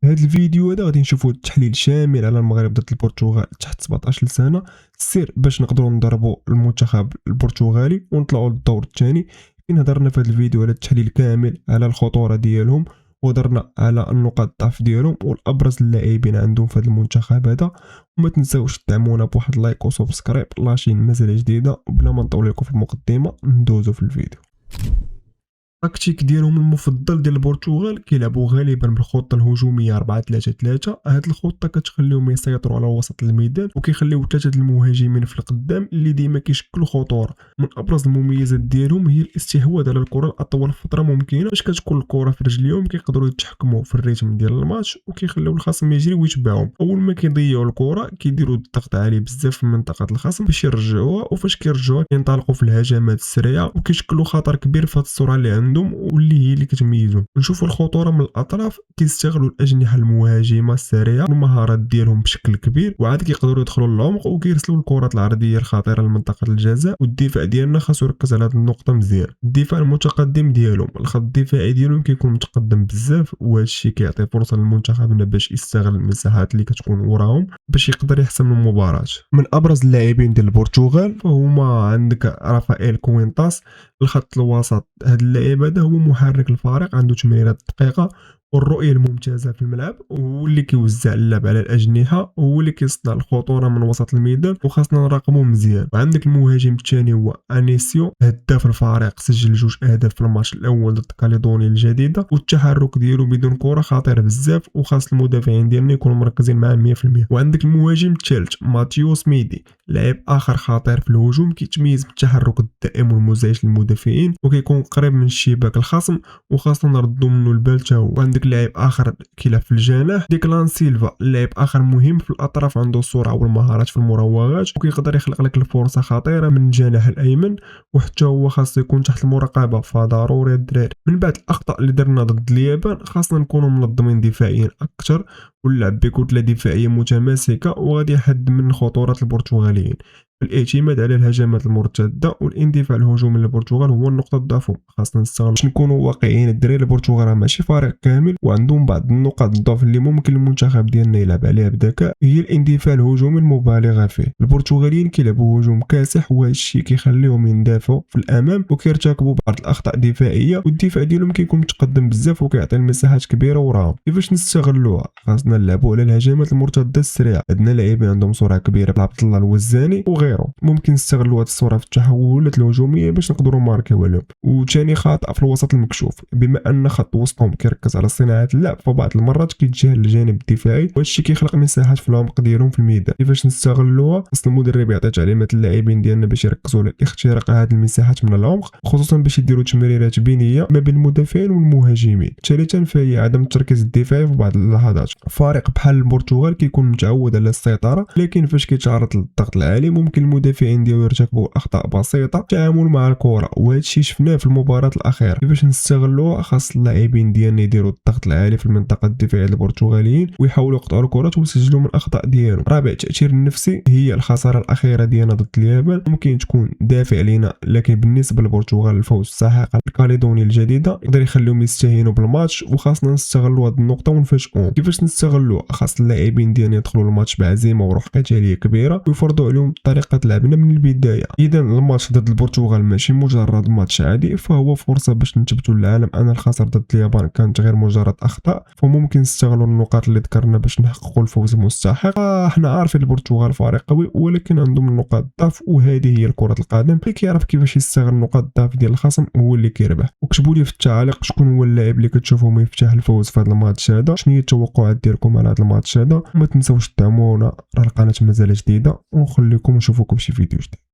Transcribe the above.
في هذا الفيديو هذا غادي نشوفوا التحليل شامل على المغرب ضد البرتغال تحت 17 سنه، السر باش نقدروا نضربوا المنتخب البرتغالي ونطلعوا للدور الثاني. فين هضرنا في هذا الفيديو على التحليل كامل على الخطوره ديالهم، وهضرنا على النقاط الضعف ديالهم والابرز اللاعبين عندهم في هذا المنتخب هذا. وما تنساوش تدعمونا بواحد لايك وسبسكرايب لاشين مازال جديده. وبلا ما نطول لكم في المقدمه ندوزو في الفيديو. التكتيك ديالهم المفضل ديال البرتغال كيلعبوا غالبا بالخطه الهجوميه 4-3-3. هاد الخطه كتخليهم يسيطروا على وسط الميدان وكيخليو ثلاثه المهاجمين في القدام اللي ديما كيشكلوا خطوره. من ابرز المميزات ديالهم هي الاستحواذ على الكره لاطول فتره ممكنه. فاش كتكون الكره في رجليهم كيقدروا يتحكموا في الريتم ديال الماتش وكيخليو الخصم يجري ويتبعهم. اول ما كيضيعوا الكره كيديروا الضغط عالي بزاف في منطقه الخصم باش يرجعوها، وفاش كيرجعوها كينطلقوا في الهجمات السريعه وكيشكلوا خطر كبير في هاد السرعه اللي عندهم واللي هي اللي كتميزهم. نشوفوا الخطوره من الاطراف، كيستغلوا الاجنحه المهاجمه السريعه والمهارات ديالهم بشكل كبير، وعاد كيقدروا يدخلوا للعمق وكيرسلوا الكرات العرضيه الخطيره لمنطقه الجزاء. والدفاع ديالنا خاصو يركز على هذه النقطه مزيان. الدفاع المتقدم ديالهم، الخط الدفاعي ديالهم كيكون متقدم بزاف، وهذا الشيء كيعطي فرصه للمنتخب باش يستغل المساحات اللي كتكون وراهم باش يقدر يحسم المباراه. من ابرز اللاعبين ديال البرتغال فهما عندك رافائيل كوينتاس الخط الوسط. هذا اللاعب هذا هو محرك الفريق، عنده تمريرات دقيقه والرؤيه الممتازه في الملعب، وهو اللي كيوزع اللعب على الاجنحه وهو اللي كيصنع الخطوره من وسط الميدان وخاصنا نراقبوه مزيان. وعندك المهاجم الثاني هو انيسيو هداف الفريق، سجل 2 اهداف في الماتش الاول ضد كاليدونيا الجديده، والتحرك ديالو بدون كره خطير بزاف وخاص المدافعين ديالنا يكونوا مركزين معاه 100%. وعندك المهاجم الثالث ماتيوس ميدي، لاعب اخر خطير في الهجوم، كيتميز بالتحرك الدائم والمزعج للمدافعين وكيكون قريب من الشباك الخصم وخاصنا نردوا منه البال حتى هو. وعندك لاعب اخر كيلعب في الجناح ديكلان سيلفا، لاعب اخر مهم في الاطراف، عنده السرعه والمهارات في المراوغات وكيقدر يخلق لك الفرصه خطيره من الجناح الايمن، وحتى هو خاص يكون تحت المراقبه فضروري الدراري. من بعد الاخطاء اللي درنا ضد اليابان خاصنا نكونوا منظمين دفاعيا اكثر ونلعب بكتله دفاعيه متماسكه، وغادي يحد من خطوره البرتغاليين. الاعتماد على الهجمات المرتده والاندفاع الهجومي للبرتغال هو النقطه ضعفهم، خاصنا نستغل باش نكونوا واقعيين. الدراري البرتغال ماشي فريق كامل وعندهم بعض النقاط الضعف اللي ممكن المنتخب ديالنا يلعب عليها بذكاء، هي الاندفاع الهجومي المبالغه فيه. البرتغاليين كيلعبوا هجوم كاسح وهذا الشيء كيخليهم يندافعوا في الامام وكيرتكبوا بعض الاخطاء الدفاعيه، والدفاع ديالهم كيكون متقدم بزاف وكيعطي المساحات كبيره وراهم. كيفاش نستغلوها؟ خاصنا نلعبوا على الهجمات المرتده السريعه. عندنا لاعبين عندهم سرعه كبيره بحال عبد الله الوزاني وغيره، ممكن نستغلوا هذه السرعه في التحولات الهجوميه باش نقدروا نماركيو عليهم. وثاني خطا في الوسط المكشوف، بما ان خط وسطهم كيركز على صناعه اللعب فبعض المرات كيتجه للجانب الدفاعي، وهذا الشيء كيخلق مساحات في العمق ديالهم في الميدان. كيفاش نستغلوها؟ خاص المدرب يعطي تعليمات للاعبين ديالنا باش يركزوا على اختراق هذه المساحات من العمق، خصوصا باش يديروا تمريرات بينيه ما بين المدافعين والمهاجمين. ثالثا فهي عدم التركيز الدفاعي في بعض اللحظات. فريق بحال البرتغال كيكون متعود على السيطره، لكن فاش كيتعرض للضغط العالي ممكن المدافعين ديالو يرتكبوا اخطاء بسيطه في التعامل مع الكره، وهذا الشيء شفناه في المباراه الاخيره. كيفاش نستغلوها؟ خاص اللاعبين ديالنا يديروا الضغط العالي في المنطقه الدفاعيه البرتغاليين ويحاولوا يقطعوا الكرات ويسجلوا من الاخطاء ديالهم. رابع التاثير النفسي، هي الخساره الاخيره ديالنا ضد اليابان ممكن تكون دافع لينا، لكن بالنسبه للبرتغال الفوز الساحق على كاليدونيا الجديده يقدر يخليهم يستهينوا بالماتش، وخاصنا نستغلوا هذه النقطه ونفاجئوهم. كيفاش نستغلوها؟ خاص اللاعبين ديالنا يدخلوا الماتش بعزيمه وروح قتاليه كبيره ويفرضوا عليهم طريقه لعبنا من البدايه. اذا الماتش ضد البرتغال ماشي مجرد ماتش عادي، فهو فرصه باش نثبتوا للعالم ان الخساره ضد اليابان كانت غير مجرد اخطاء، فممكن نستغلوا النقاط اللي ذكرنا باش نحققوا الفوز المستحق. احنا عارفين البرتغال فريق قوي ولكن عندهم نقاط ضعف، وهذه هي كره القدم. اللي كيعرف كيفاش يستغل نقاط الضعف ديال الخصم هو اللي كيربح. وكتبوا لي في التعاليق شكون هو اللاعب اللي كتشوفوا مفتاح الفوز في هذا الماتش هذا، شنو هي التوقعات ديالكم على هذا الماتش هذا. وما تنساوش تدعمونا، راه القناه مازال جديده، ونخليكم نشوفوكم في شي فيديو جديد.